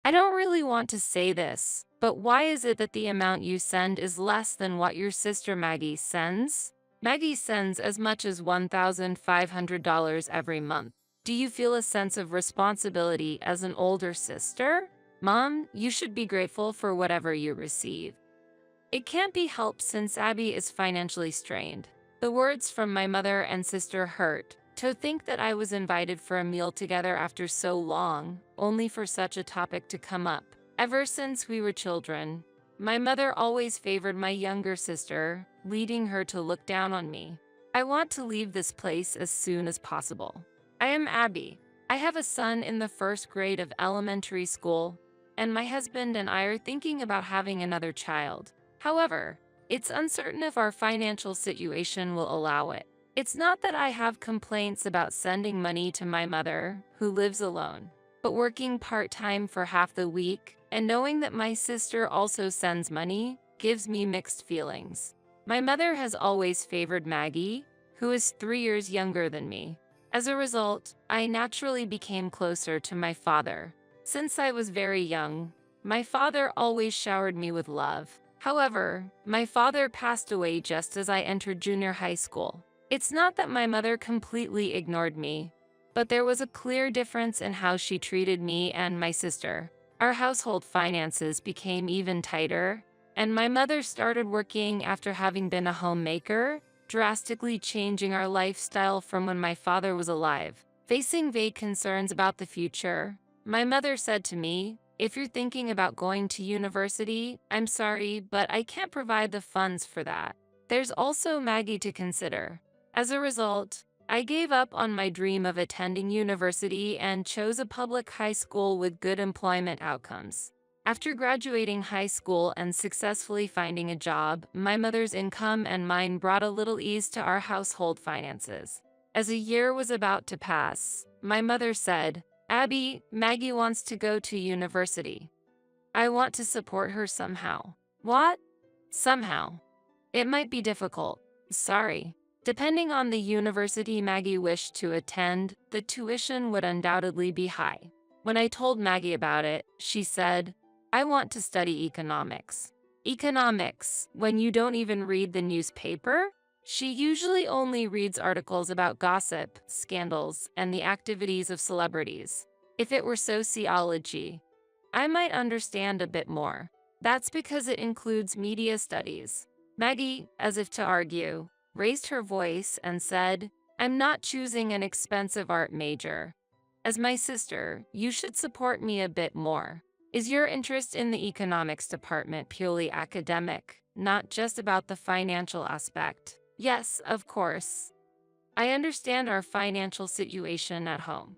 I don't really want to say this, but why is it that the amount you send is less than what your sister Maggie sends? Maggie sends as much as $1,500 every month. Do you feel a sense of responsibility as an older sister? Mom, you should be grateful for whatever you receive. It can't be helped since Abby is financially strained. The words from my mother and sister hurt. To think that I was invited for a meal together after so long, only for such a topic to come up. Ever since we were children, my mother always favored my younger sister, leading her to look down on me. I want to leave this place as soon as possible. I am Abby. I have a son in the first grade of elementary school, and my husband and I are thinking about having another child. However, it's uncertain if our financial situation will allow it. It's not that I have complaints about sending money to my mother, who lives alone, but working part-time for half the week and knowing that my sister also sends money gives me mixed feelings. My mother has always favored Maggie, who is 3 years younger than me. As a result, I naturally became closer to my father. Since I was very young, my father always showered me with love. However, my father passed away just as I entered junior high school. It's not that my mother completely ignored me, but there was a clear difference in how she treated me and my sister. Our household finances became even tighter, and my mother started working after having been a homemaker, drastically changing our lifestyle from when my father was alive. Facing vague concerns about the future, my mother said to me, "If you're thinking about going to university, I'm sorry, but I can't provide the funds for that. There's also Maggie to consider." As a result, I gave up on my dream of attending university and chose a public high school with good employment outcomes. After graduating high school and successfully finding a job, my mother's income and mine brought a little ease to our household finances. As a year was about to pass, my mother said, "Abby, Maggie wants to go to university. I want to support her somehow." What? Somehow. It might be difficult. Sorry. Depending on the university Maggie wished to attend, the tuition would undoubtedly be high. When I told Maggie about it, she said, "I want to study economics." Economics, when you don't even read the newspaper? She usually only reads articles about gossip, scandals, and the activities of celebrities. If it were sociology, I might understand a bit more. That's because it includes media studies. Maggie, as if to argue, raised her voice and said, "I'm not choosing an expensive art major. As my sister, you should support me a bit more. Is your interest in the economics department purely academic, not just about the financial aspect?" Yes, of course. I understand our financial situation at home.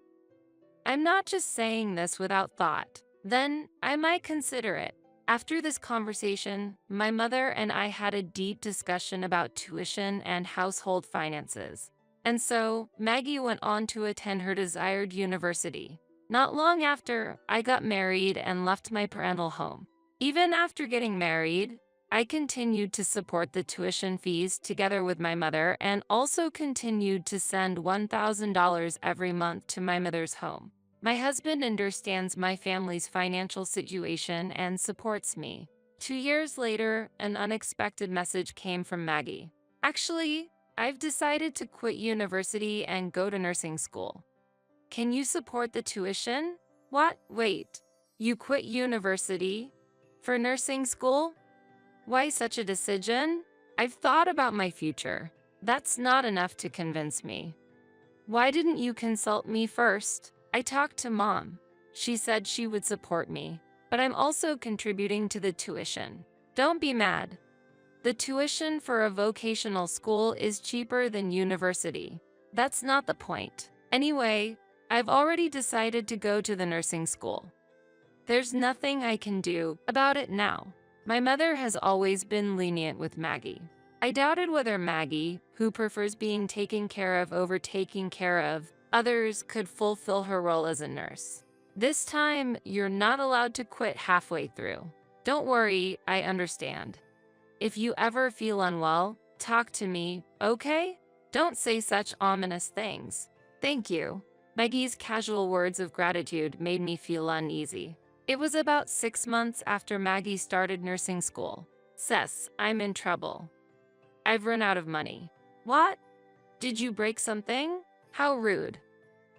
I'm not just saying this without thought. Then, I might consider it. After this conversation, my mother and I had a deep discussion about tuition and household finances. And so, Maggie went on to attend her desired university. Not long after, I got married and left my parental home. Even after getting married, I continued to support the tuition fees together with my mother and also continued to send $1,000 every month to my mother's home. My husband understands my family's financial situation and supports me. 2 years later, an unexpected message came from Maggie. "Actually, I've decided to quit university and go to nursing school. Can you support the tuition?" What? Wait. You quit university? For nursing school? Why such a decision? I've thought about my future. That's not enough to convince me. Why didn't you consult me first? I talked to Mom. She said she would support me, but I'm also contributing to the tuition. Don't be mad. The tuition for a vocational school is cheaper than university. That's not the point. Anyway, I've already decided to go to the nursing school. There's nothing I can do about it now. My mother has always been lenient with Maggie. I doubted whether Maggie, who prefers being taken care of over taking care of others, could fulfill her role as a nurse. This time, you're not allowed to quit halfway through. Don't worry, I understand. If you ever feel unwell, talk to me, okay? Don't say such ominous things. Thank you. Maggie's casual words of gratitude made me feel uneasy. It was about 6 months after Maggie started nursing school. Sis, I'm in trouble. I've run out of money. What? Did you break something? How rude.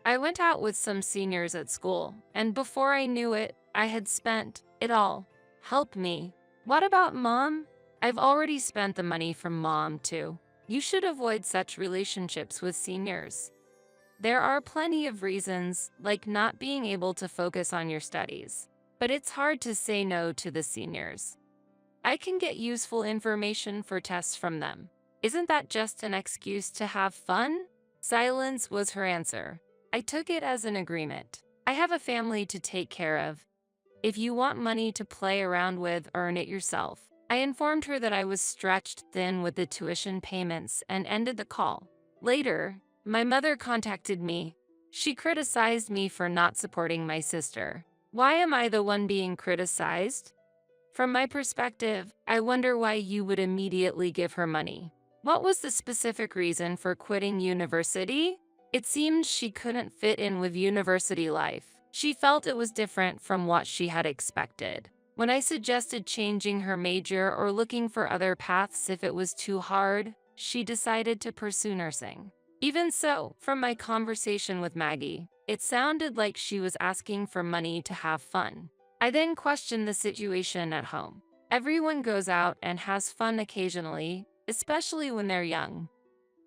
I went out with some seniors at school, and before I knew it, I had spent it all. Help me. What about mom? I've already spent the money from mom, too. You should avoid such relationships with seniors. There are plenty of reasons, like not being able to focus on your studies. But it's hard to say no to the seniors. I can get useful information for tests from them. Isn't that just an excuse to have fun? Silence was her answer. I took it as an agreement. I have a family to take care of. If you want money to play around with, earn it yourself. I informed her that I was stretched thin with the tuition payments and ended the call. Later, my mother contacted me. She criticized me for not supporting my sister. Why am I the one being criticized? From my perspective, I wonder why you would immediately give her money. What was the specific reason for quitting university? It seemed she couldn't fit in with university life. She felt it was different from what she had expected. When I suggested changing her major or looking for other paths if it was too hard, she decided to pursue nursing. Even so, from my conversation with Maggie, it sounded like she was asking for money to have fun. I then questioned the situation at home. Everyone goes out and has fun occasionally, especially when they're young.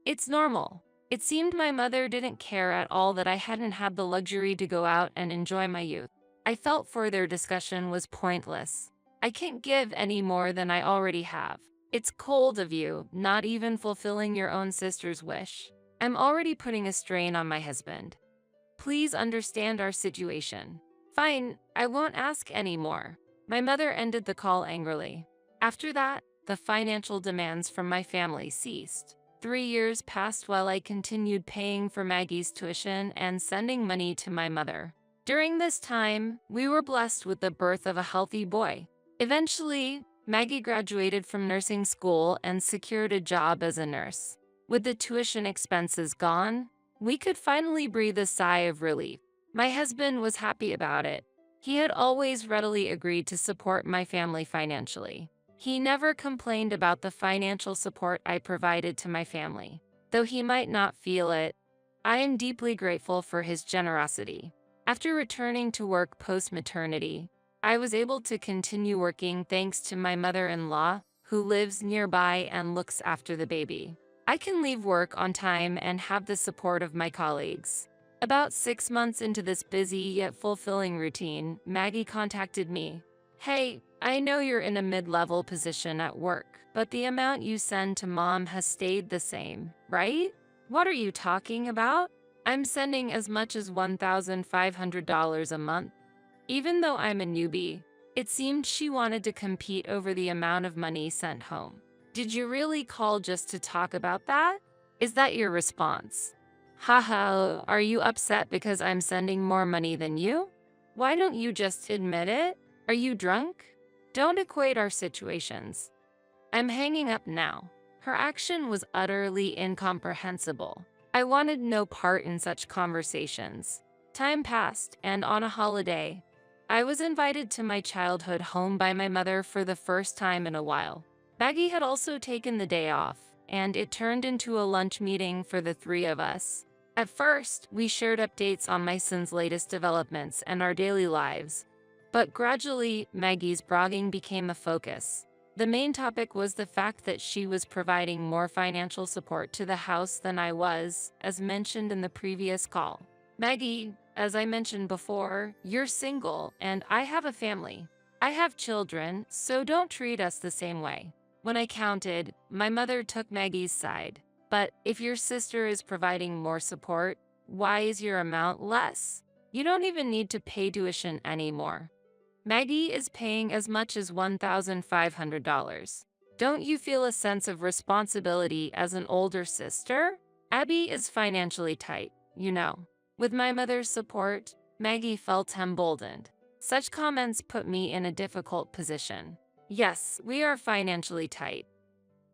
It's normal. It seemed my mother didn't care at all that I hadn't had the luxury to go out and enjoy my youth. I felt further discussion was pointless. I can't give any more than I already have. It's cold of you, not even fulfilling your own sister's wish. I'm already putting a strain on my husband. Please understand our situation. Fine, I won't ask anymore. My mother ended the call angrily. After that, the financial demands from my family ceased. 3 years passed while I continued paying for Maggie's tuition and sending money to my mother. During this time, we were blessed with the birth of a healthy boy. Eventually, Maggie graduated from nursing school and secured a job as a nurse. With the tuition expenses gone, we could finally breathe a sigh of relief. My husband was happy about it. He had always readily agreed to support my family financially. He never complained about the financial support I provided to my family. Though he might not feel it, I am deeply grateful for his generosity. After returning to work post-maternity, I was able to continue working thanks to my mother-in-law, who lives nearby and looks after the baby. I can leave work on time and have the support of my colleagues. About 6 months into this busy yet fulfilling routine, Maggie contacted me. Hey, I know you're in a mid-level position at work, but the amount you send to mom has stayed the same, right? What are you talking about? I'm sending as much as $1,500 a month. Even though I'm a newbie, it seemed she wanted to compete over the amount of money sent home. Did you really call just to talk about that? Is that your response? Haha, are you upset because I'm sending more money than you? Why don't you just admit it? Are you drunk? Don't equate our situations. I'm hanging up now. Her action was utterly incomprehensible. I wanted no part in such conversations. Time passed, and on a holiday, I was invited to my childhood home by my mother for the first time in a while. Maggie had also taken the day off, and it turned into a lunch meeting for the three of us. At first, we shared updates on my son's latest developments and our daily lives. But gradually, Maggie's bragging became a focus. The main topic was the fact that she was providing more financial support to the house than I was, as mentioned in the previous call. Maggie, as I mentioned before, you're single and I have a family. I have children, so don't treat us the same way. When I counted, my mother took Maggie's side. But if your sister is providing more support, why is your amount less? You don't even need to pay tuition anymore. Maggie is paying as much as $1,500. Don't you feel a sense of responsibility as an older sister? Abby is financially tight, you know. With my mother's support, Maggie felt emboldened. Such comments put me in a difficult position. Yes, we are financially tight.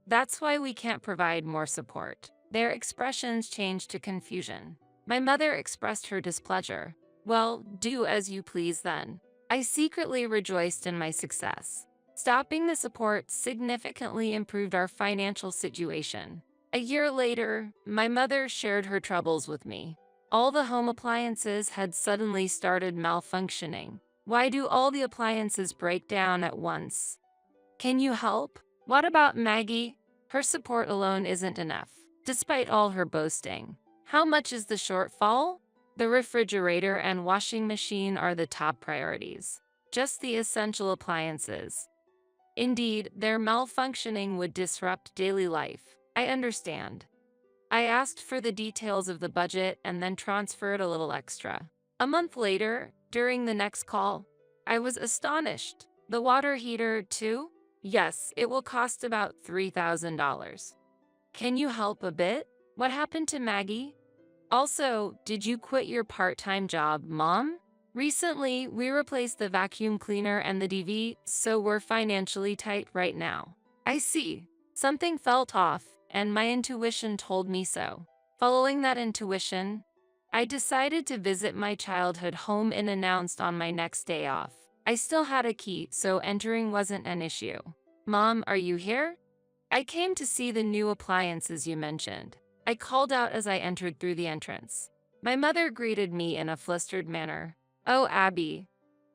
That's why we can't provide more support. Their expressions changed to confusion. My mother expressed her displeasure. Well, do as you please then. I secretly rejoiced in my success. Stopping the support significantly improved our financial situation. A year later, my mother shared her troubles with me. All the home appliances had suddenly started malfunctioning. Why do all the appliances break down at once? Can you help? What about Maggie? Her support alone isn't enough, despite all her boasting. How much is the shortfall? The refrigerator and washing machine are the top priorities. Just the essential appliances. Indeed, their malfunctioning would disrupt daily life. I understand. I asked for the details of the budget and then transferred a little extra. A month later, during the next call, I was astonished. The water heater, too? Yes, it will cost about $3,000. Can you help a bit? What happened to Maggie? Also, did you quit your part-time job, Mom? Recently, we replaced the vacuum cleaner and the DV, so we're financially tight right now. I see. Something felt off, and my intuition told me so. Following that intuition, I decided to visit my childhood home unannounced on my next day off. I still had a key, so entering wasn't an issue. Mom, are you here? I came to see the new appliances you mentioned. I called out as I entered through the entrance. My mother greeted me in a flustered manner. Oh, Abby.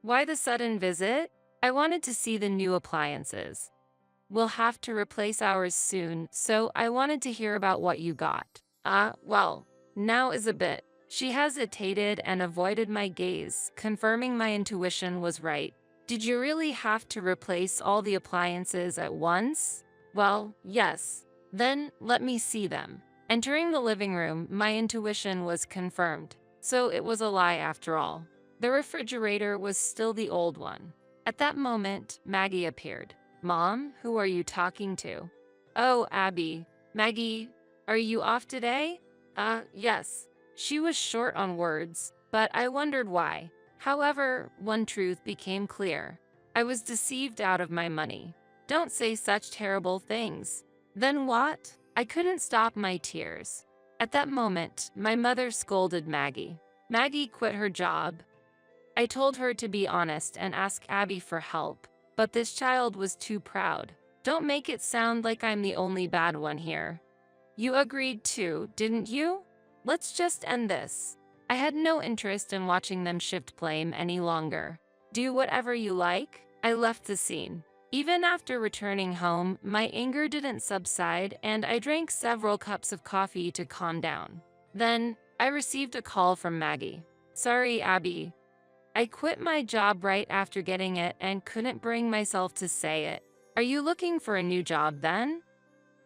Why the sudden visit? I wanted to see the new appliances. We'll have to replace ours soon, so I wanted to hear about what you got. Well, now is a bit. She hesitated and avoided my gaze, confirming my intuition was right. Did you really have to replace all the appliances at once? Well, yes. Then, let me see them. Entering the living room, my intuition was confirmed. So it was a lie after all. The refrigerator was still the old one. At that moment, Maggie appeared. Mom, who are you talking to? Oh, Abby. Maggie, are you off today? Yes. She was short on words, but I wondered why. However, one truth became clear. I was deceived out of my money. Don't say such terrible things. Then what? I couldn't stop my tears. At that moment, my mother scolded Maggie. Maggie quit her job. I told her to be honest and ask Abby for help, but this child was too proud. Don't make it sound like I'm the only bad one here. You agreed too, didn't you? Let's just end this. I had no interest in watching them shift blame any longer. Do whatever you like. I left the scene. Even after returning home, my anger didn't subside and I drank several cups of coffee to calm down. Then, I received a call from Maggie. Sorry, Abby. I quit my job right after getting it and couldn't bring myself to say it. Are you looking for a new job then?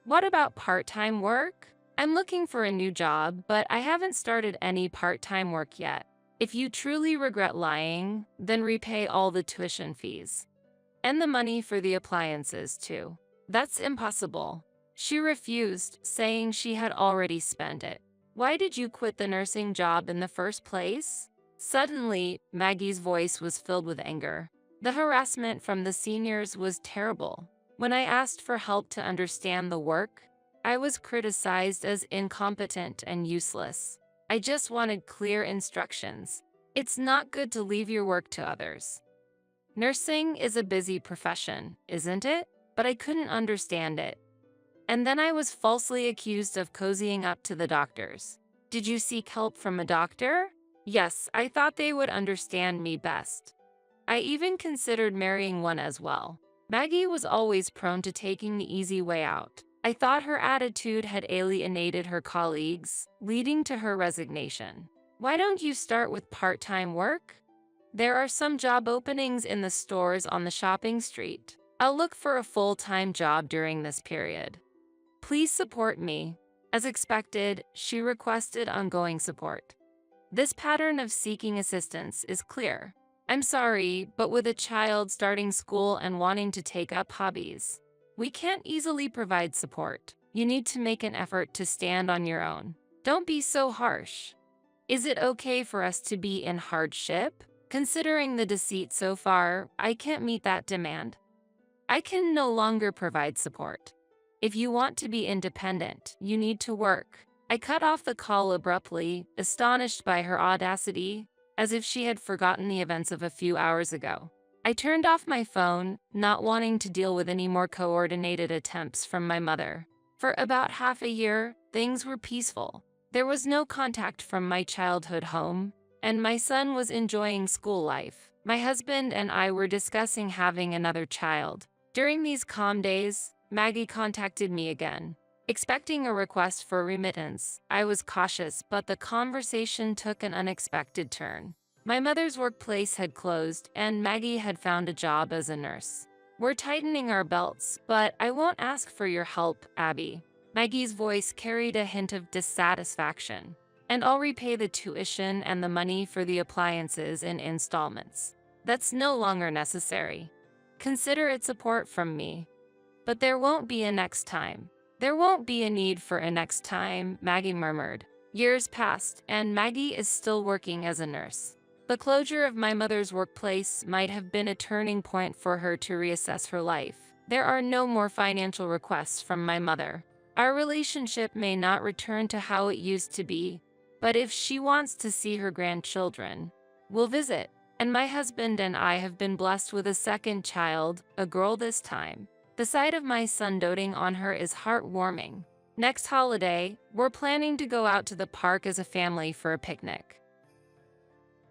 What about part-time work? I'm looking for a new job, but I haven't started any part-time work yet. If you truly regret lying, then repay all the tuition fees. And the money for the appliances, too. That's impossible. She refused, saying she had already spent it. Why did you quit the nursing job in the first place? Suddenly, Maggie's voice was filled with anger. The harassment from the seniors was terrible. When I asked for help to understand the work, I was criticized as incompetent and useless. I just wanted clear instructions. It's not good to leave your work to others. Nursing is a busy profession, isn't it? But I couldn't understand it. And then I was falsely accused of cozying up to the doctors. Did you seek help from a doctor? Yes, I thought they would understand me best. I even considered marrying one as well. Maggie was always prone to taking the easy way out. I thought her attitude had alienated her colleagues, leading to her resignation. Why don't you start with part-time work? There are some job openings in the stores on the shopping street. I'll look for a full-time job during this period. Please support me. As expected, she requested ongoing support. This pattern of seeking assistance is clear. I'm sorry, but with a child starting school and wanting to take up hobbies, we can't easily provide support. You need to make an effort to stand on your own. Don't be so harsh. Is it okay for us to be in hardship? Considering the deceit so far, I can't meet that demand. I can no longer provide support. If you want to be independent, you need to work. I cut off the call abruptly, astonished by her audacity. as if she had forgotten the events of a few hours ago. I turned off my phone, not wanting to deal with any more coordinated attempts from my mother. For about half a year, things were peaceful. There was no contact from my childhood home, and my son was enjoying school life. My husband and I were discussing having another child. During these calm days, Maggie contacted me again. Expecting a request for remittance, I was cautious, but the conversation took an unexpected turn. My mother's workplace had closed, and Maggie had found a job as a nurse. "We're tightening our belts, but I won't ask for your help, Abby." Maggie's voice carried a hint of dissatisfaction. "And I'll repay the tuition and the money for the appliances in installments. That's no longer necessary. Consider it support from me. But there won't be a next time." "There won't be a need for a next time," Maggie murmured. Years passed, and Maggie is still working as a nurse. The closure of my mother's workplace might have been a turning point for her to reassess her life. There are no more financial requests from my mother. Our relationship may not return to how it used to be, but if she wants to see her grandchildren, we'll visit. And my husband and I have been blessed with a second child, a girl this time. The sight of my son doting on her is heartwarming. Next holiday, we're planning to go out to the park as a family for a picnic.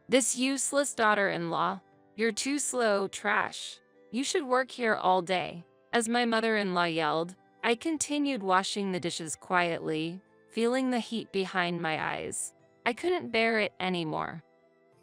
"This useless daughter-in-law. You're too slow, trash. You should work here all day." As my mother-in-law yelled, I continued washing the dishes quietly, feeling the heat behind my eyes. I couldn't bear it anymore.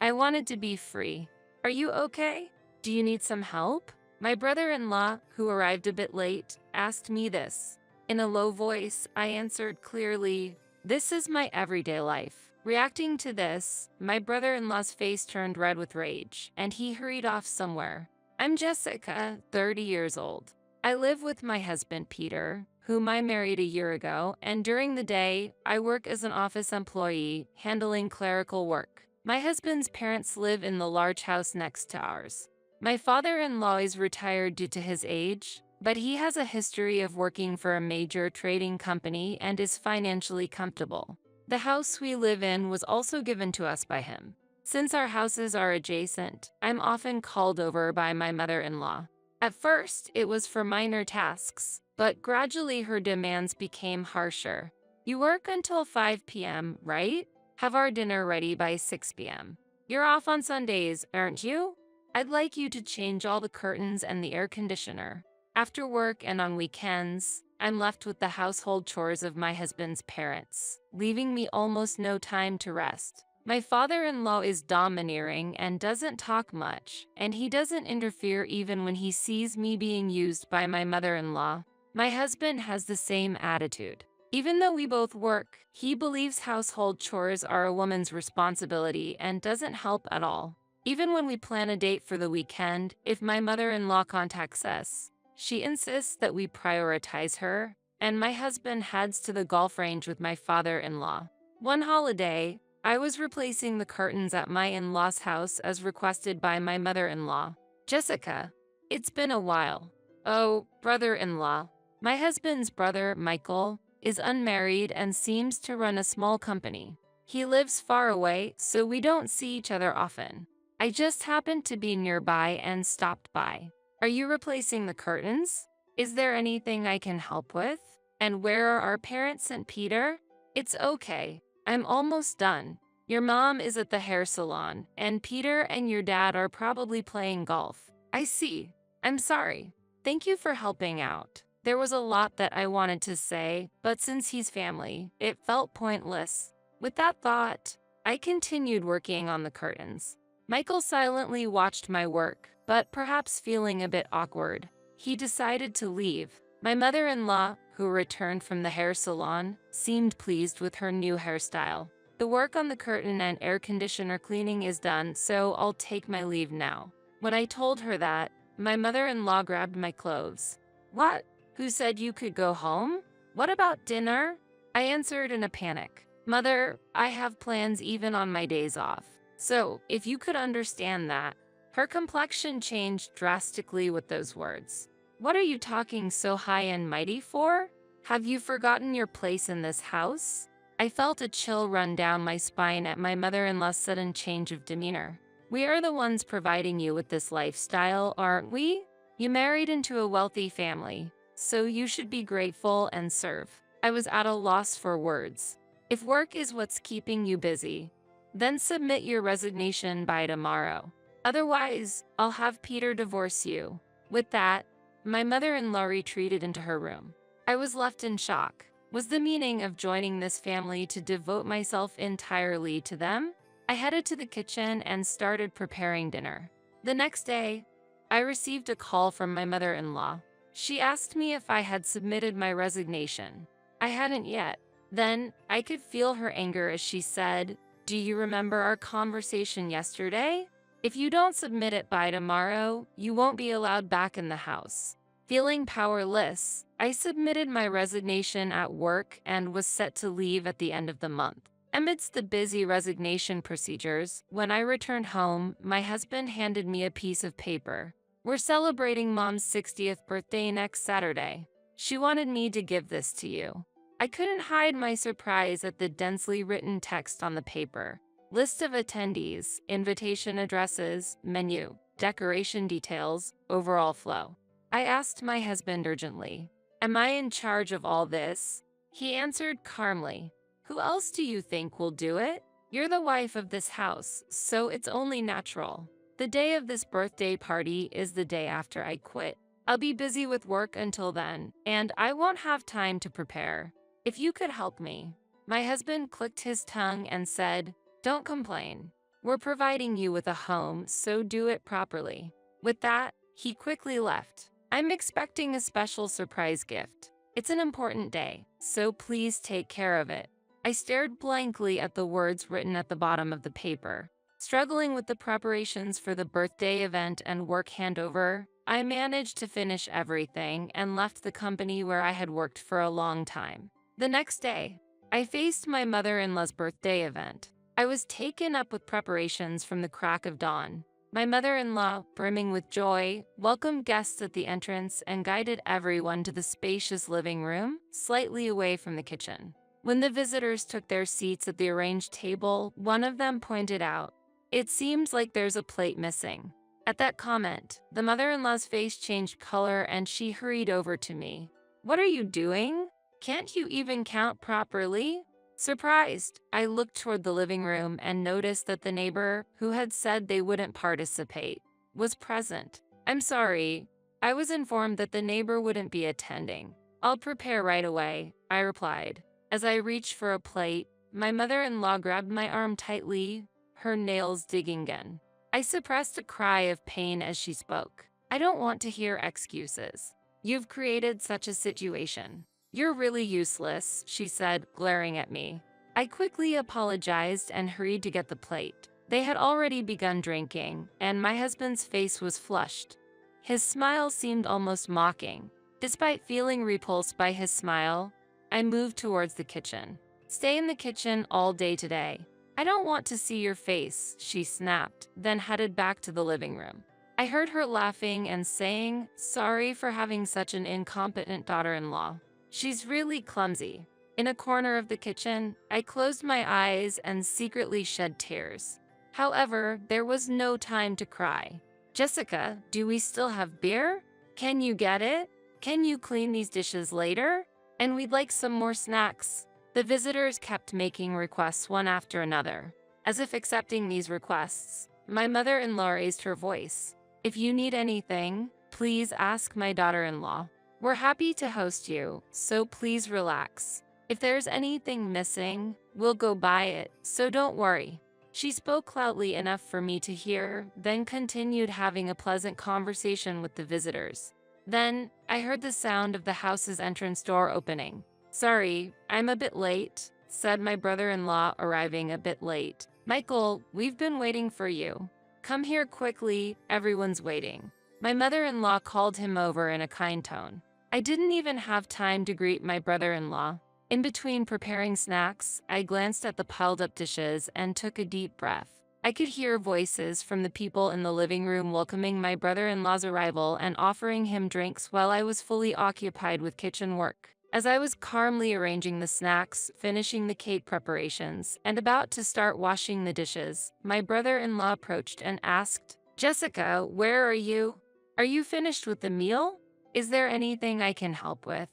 I wanted to be free. "Are you okay? Do you need some help?" My brother-in-law, who arrived a bit late, asked me this. In a low voice, I answered clearly, "This is my everyday life." Reacting to this, my brother-in-law's face turned red with rage, and he hurried off somewhere. "I'm Jessica, 30 years old. I live with my husband, Peter, whom I married a year ago, and during the day, I work as an office employee, handling clerical work. My husband's parents live in the large house next to ours. My father-in-law is retired due to his age, but he has a history of working for a major trading company and is financially comfortable. The house we live in was also given to us by him. Since our houses are adjacent, I'm often called over by my mother-in-law. At first, it was for minor tasks, but gradually her demands became harsher. You work until 5 p.m., right? Have our dinner ready by 6 p.m. You're off on Sundays, aren't you? I'd like you to change all the curtains and the air conditioner. After work and on weekends, I'm left with the household chores of my husband's parents, leaving me almost no time to rest. My father-in-law is domineering and doesn't talk much, and he doesn't interfere even when he sees me being used by my mother-in-law. My husband has the same attitude. Even though we both work, he believes household chores are a woman's responsibility and doesn't help at all. Even when we plan a date for the weekend, if my mother-in-law contacts us, she insists that we prioritize her, and my husband heads to the golf range with my father-in-law. One holiday, I was replacing the curtains at my in-law's house as requested by my mother-in-law. "Jessica, it's been a while." "Oh, brother-in-law." My husband's brother, Michael, is unmarried and seems to run a small company. He lives far away, so we don't see each other often. I just happened to be nearby and stopped by. "Are you replacing the curtains? Is there anything I can help with? And where are our parents and Peter?" "It's okay. I'm almost done. Your mom is at the hair salon, and Peter and your dad are probably playing golf." "I see. I'm sorry. Thank you for helping out." There was a lot that I wanted to say, but since he's family, it felt pointless. With that thought, I continued working on the curtains. Michael silently watched my work, but perhaps feeling a bit awkward, he decided to leave. My mother-in-law, who returned from the hair salon, seemed pleased with her new hairstyle. "The work on the curtain and air conditioner cleaning is done, so I'll take my leave now." When I told her that, my mother-in-law grabbed my clothes. "What? Who said you could go home? What about dinner?" I answered in a panic. "Mother, I have plans even on my days off. So, if you could understand that." Her complexion changed drastically with those words. "What are you talking so high and mighty for? Have you forgotten your place in this house? I felt a chill run down my spine at my mother-in-law's sudden change of demeanor. We are the ones providing you with this lifestyle, aren't we? You married into a wealthy family, so you should be grateful and serve. I was at a loss for words. If work is what's keeping you busy, then submit your resignation by tomorrow. Otherwise, I'll have Peter divorce you. With that, my mother-in-law retreated into her room. I was left in shock. Was the meaning of joining this family to devote myself entirely to them? I headed to the kitchen and started preparing dinner. The next day, I received a call from my mother-in-law. She asked me if I had submitted my resignation. I hadn't yet. Then, I could feel her anger as she said, "Do you remember our conversation yesterday? If you don't submit it by tomorrow, you won't be allowed back in the house." Feeling powerless, I submitted my resignation at work and was set to leave at the end of the month. Amidst the busy resignation procedures, when I returned home, my husband handed me a piece of paper. "We're celebrating Mom's 60th birthday next Saturday. She wanted me to give this to you." I couldn't hide my surprise at the densely written text on the paper. List of attendees, invitation addresses, menu, decoration details, overall flow. I asked my husband urgently, "Am I in charge of all this?" He answered calmly, "Who else do you think will do it? You're the wife of this house, so it's only natural. The day of this birthday party is the day after I quit. I'll be busy with work until then, and I won't have time to prepare. If you could help me." My husband clicked his tongue and said, "Don't complain. We're providing you with a home, so do it properly." With that, he quickly left. I'm expecting a special surprise gift. It's an important day, so please take care of it. I stared blankly at the words written at the bottom of the paper. Struggling with the preparations for the birthday event and work handover, I managed to finish everything and left the company where I had worked for a long time. The next day, I faced my mother-in-law's birthday event. I was taken up with preparations from the crack of dawn. My mother-in-law, brimming with joy, welcomed guests at the entrance and guided everyone to the spacious living room, slightly away from the kitchen. When the visitors took their seats at the arranged table, one of them pointed out, "It seems like there's a plate missing." At that comment, the mother-in-law's face changed color and she hurried over to me. "What are you doing? Can't you even count properly?" Surprised, I looked toward the living room and noticed that the neighbor, who had said they wouldn't participate, was present. "I'm sorry. I was informed that the neighbor wouldn't be attending. I'll prepare right away," I replied. As I reached for a plate, my mother-in-law grabbed my arm tightly, her nails digging again. I suppressed a cry of pain as she spoke. "I don't want to hear excuses. You've created such a situation. You're really useless," she said, glaring at me. I quickly apologized and hurried to get the plate. They had already begun drinking, and my husband's face was flushed. His smile seemed almost mocking. Despite feeling repulsed by his smile, I moved towards the kitchen. "Stay in the kitchen all day today. I don't want to see your face," she snapped, then headed back to the living room. I heard her laughing and saying, "Sorry for having such an incompetent daughter-in-law. She's really clumsy." In a corner of the kitchen, I closed my eyes and secretly shed tears. However, there was no time to cry. "Jessica, do we still have beer? Can you get it? Can you clean these dishes later? And we'd like some more snacks." The visitors kept making requests one after another. As if accepting these requests, my mother-in-law raised her voice. "If you need anything, please ask my daughter-in-law. We're happy to host you, so please relax. If there's anything missing, we'll go buy it, so don't worry." She spoke loudly enough for me to hear, then continued having a pleasant conversation with the visitors. Then, I heard the sound of the house's entrance door opening. "Sorry, I'm a bit late," said my brother-in-law, arriving a bit late. "Michael, we've been waiting for you. Come here quickly, everyone's waiting." My mother-in-law called him over in a kind tone. I didn't even have time to greet my brother-in-law. In between preparing snacks, I glanced at the piled-up dishes and took a deep breath. I could hear voices from the people in the living room welcoming my brother-in-law's arrival and offering him drinks while I was fully occupied with kitchen work. As I was calmly arranging the snacks, finishing the cake preparations, and about to start washing the dishes, my brother-in-law approached and asked, "Jessica, where are you? Are you finished with the meal? Is there anything I can help with?"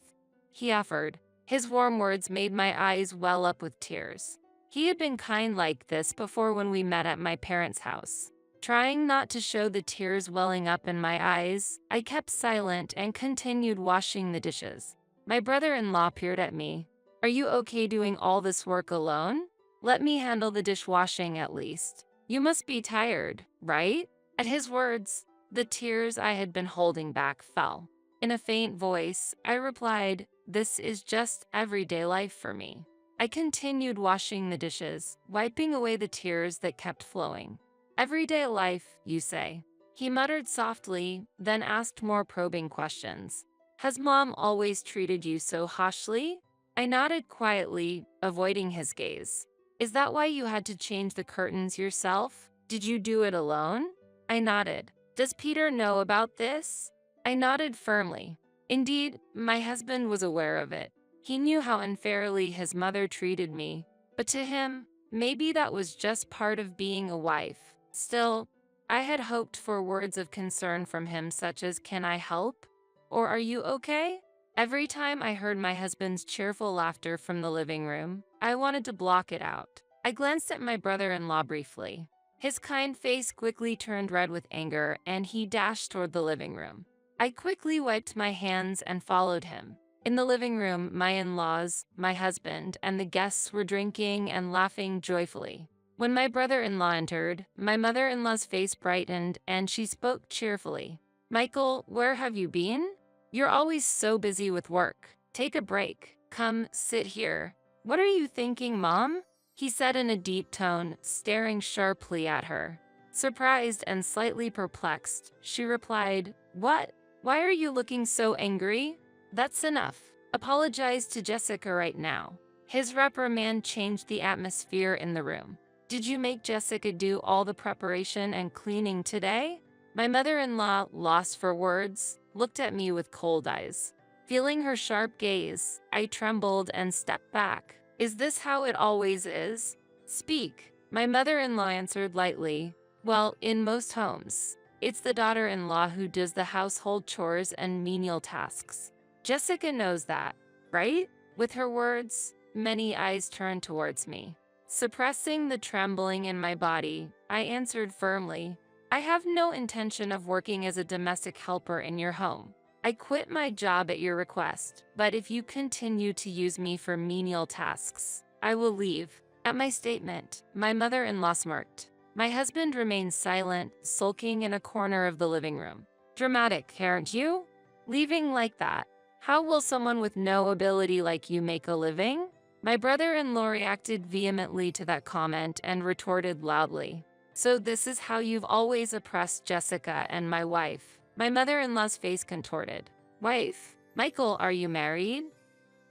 He offered. His warm words made my eyes well up with tears. He had been kind like this before when we met at my parents' house. Trying not to show the tears welling up in my eyes, I kept silent and continued washing the dishes. My brother-in-law peered at me. "Are you okay doing all this work alone? Let me handle the dishwashing at least. You must be tired, right?" At his words, the tears I had been holding back fell. In a faint voice, I replied, "This is just everyday life for me." I continued washing the dishes, wiping away the tears that kept flowing. "Everyday life, you say?" He muttered softly, then asked more probing questions. "Has mom always treated you so harshly?" I nodded quietly, avoiding his gaze. "Is that why you had to change the curtains yourself? Did you do it alone?" I nodded. "Does Peter know about this?" I nodded firmly. Indeed, my husband was aware of it. He knew how unfairly his mother treated me, but to him, maybe that was just part of being a wife. Still, I had hoped for words of concern from him such as, "Can I help?" Or, "Are you okay?" Every time I heard my husband's cheerful laughter from the living room, I wanted to block it out. I glanced at my brother-in-law briefly. His kind face quickly turned red with anger, and he dashed toward the living room. I quickly wiped my hands and followed him. In the living room, my in-laws, my husband, and the guests were drinking and laughing joyfully. When my brother-in-law entered, my mother-in-law's face brightened and she spoke cheerfully. "Michael, where have you been? You're always so busy with work. Take a break. Come, sit here." "What are you thinking, Mom?" he said in a deep tone, staring sharply at her. Surprised and slightly perplexed, she replied, "What? Why are you looking so angry?" "That's enough. Apologize to Jessica right now." His reprimand changed the atmosphere in the room. "Did you make Jessica do all the preparation and cleaning today?" My mother-in-law, lost for words, looked at me with cold eyes. Feeling her sharp gaze, I trembled and stepped back. "Is this how it always is? Speak." My mother-in-law answered lightly, "Well, in most homes, it's the daughter-in-law who does the household chores and menial tasks. Jessica knows that, right?" With her words, many eyes turned towards me. Suppressing the trembling in my body, I answered firmly, "I have no intention of working as a domestic helper in your home. I quit my job at your request, but if you continue to use me for menial tasks, I will leave." At my statement, my mother-in-law smirked. My husband remained silent, sulking in a corner of the living room. "Dramatic, aren't you? Leaving like that. How will someone with no ability like you make a living?" My brother-in-law reacted vehemently to that comment and retorted loudly, "So this is how you've always oppressed Jessica and my wife." My mother-in-law's face contorted. "Wife? Michael, are you married?"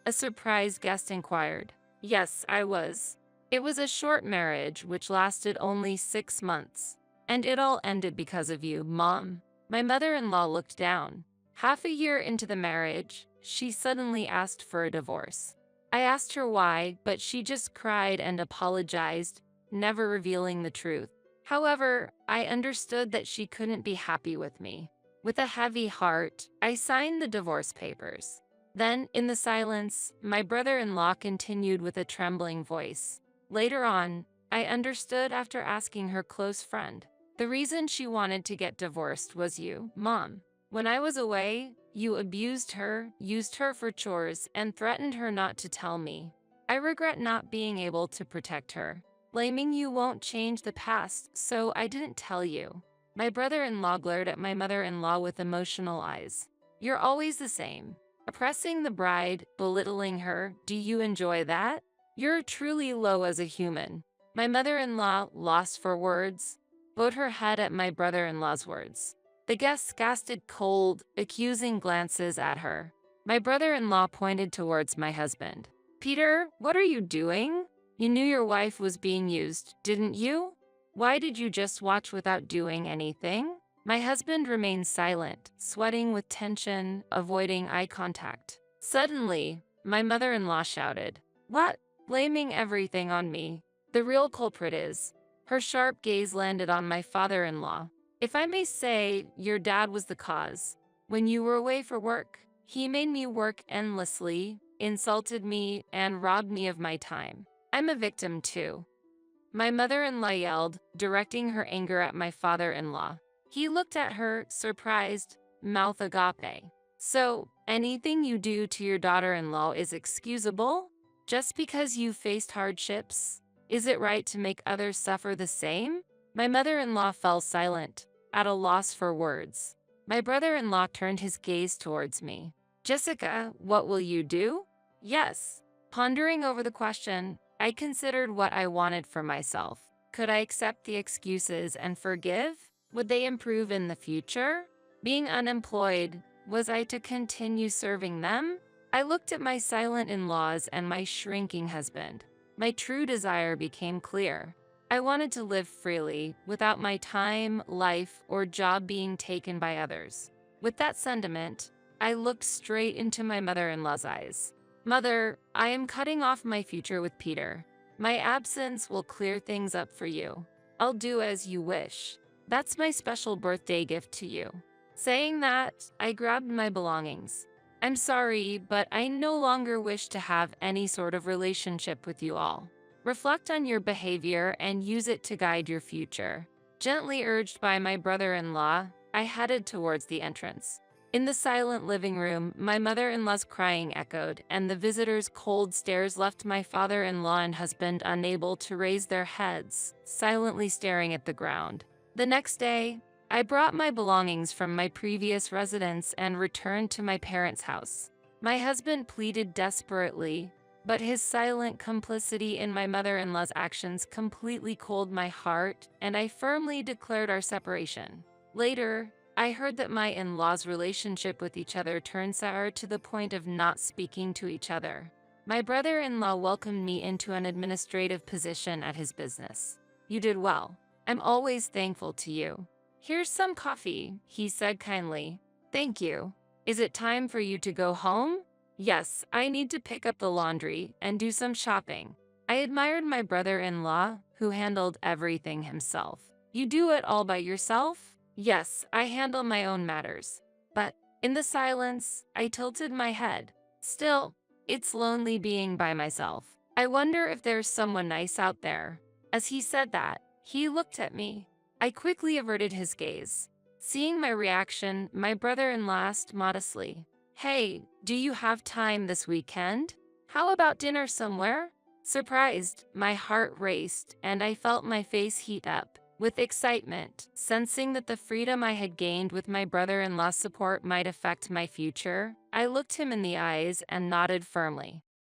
A surprised guest inquired. Yes, I was. It was a short marriage which lasted only 6 months. And it all ended because of you, Mom. My mother-in-law looked down. Half a year into the marriage, she suddenly asked for a divorce. I asked her why, but she just cried and apologized, never revealing the truth. However, I understood that she couldn't be happy with me. With a heavy heart, I signed the divorce papers. Then, in the silence, my brother-in-law continued with a trembling voice. Later on, I understood after asking her close friend. The reason she wanted to get divorced was you, Mom. When I was away, you abused her, used her for chores, and threatened her not to tell me. I regret not being able to protect her. Blaming you won't change the past, so I didn't tell you. My brother-in-law glared at my mother-in-law with emotional eyes. You're always the same. Oppressing the bride, belittling her, do you enjoy that? You're truly low as a human. My mother-in-law, lost for words, bowed her head at my brother-in-law's words. The guests casted cold, accusing glances at her. My brother-in-law pointed towards my husband. "Peter, what are you doing? You knew your wife was being used, didn't you? Why did you just watch without doing anything?" My husband remained silent, sweating with tension, avoiding eye contact. Suddenly, My mother-in-law shouted. What? Blaming everything on me. The real culprit is. Her sharp gaze landed on my father-in-law. If I may say, your dad was the cause. When you were away for work, he made me work endlessly, insulted me, and robbed me of my time. I'm a victim too. My mother-in-law yelled, directing her anger at my father-in-law. He looked at her, surprised, mouth agape. So, anything you do to your daughter-in-law is excusable? Just because you faced hardships? Is it right to make others suffer the same? My mother-in-law fell silent, at a loss for words. My brother-in-law turned his gaze towards me. Jessica, what will you do? Yes. Pondering over the question, I considered what I wanted for myself. Could I accept the excuses and forgive? Would they improve in the future? Being unemployed, was I to continue serving them? I looked at my silent in-laws and my shrinking husband. My true desire became clear. I wanted to live freely, without my time, life, or job being taken by others. With that sentiment, I looked straight into my mother-in-law's eyes. Mother, I am cutting off my future with Peter. My absence will clear things up for you. I'll do as you wish. That's my special birthday gift to you. Saying that, I grabbed my belongings. I'm sorry, but I no longer wish to have any sort of relationship with you all. Reflect on your behavior and use it to guide your future. Gently urged by my brother-in-law, I headed towards the entrance. In the silent living room, my mother-in-law's crying echoed, and the visitors' cold stares left my father-in-law and husband unable to raise their heads, silently staring at the ground. The next day, I brought my belongings from my previous residence and returned to my parents' house. My husband pleaded desperately, but his silent complicity in my mother-in-law's actions completely cooled my heart, and I firmly declared our separation. Later, I heard that my in-laws' relationship with each other turned sour to the point of not speaking to each other. My brother-in-law welcomed me into an administrative position at his business. You did well. I'm always thankful to you. Here's some coffee, he said kindly. Thank you. Is it time for you to go home? Yes, I need to pick up the laundry and do some shopping. I admired my brother-in-law, who handled everything himself. You do it all by yourself? Yes, I handle my own matters. But, in the silence, I tilted my head. Still, it's lonely being by myself. I wonder if there's someone nice out there. As he said that, he looked at me. I quickly averted his gaze. Seeing my reaction, my brother-in-law asked modestly, Hey, do you have time this weekend? How about dinner somewhere? Surprised, my heart raced, and I felt my face heat up. With excitement, sensing that the freedom I had gained with my brother-in-law's support might affect my future, I looked him in the eyes and nodded firmly.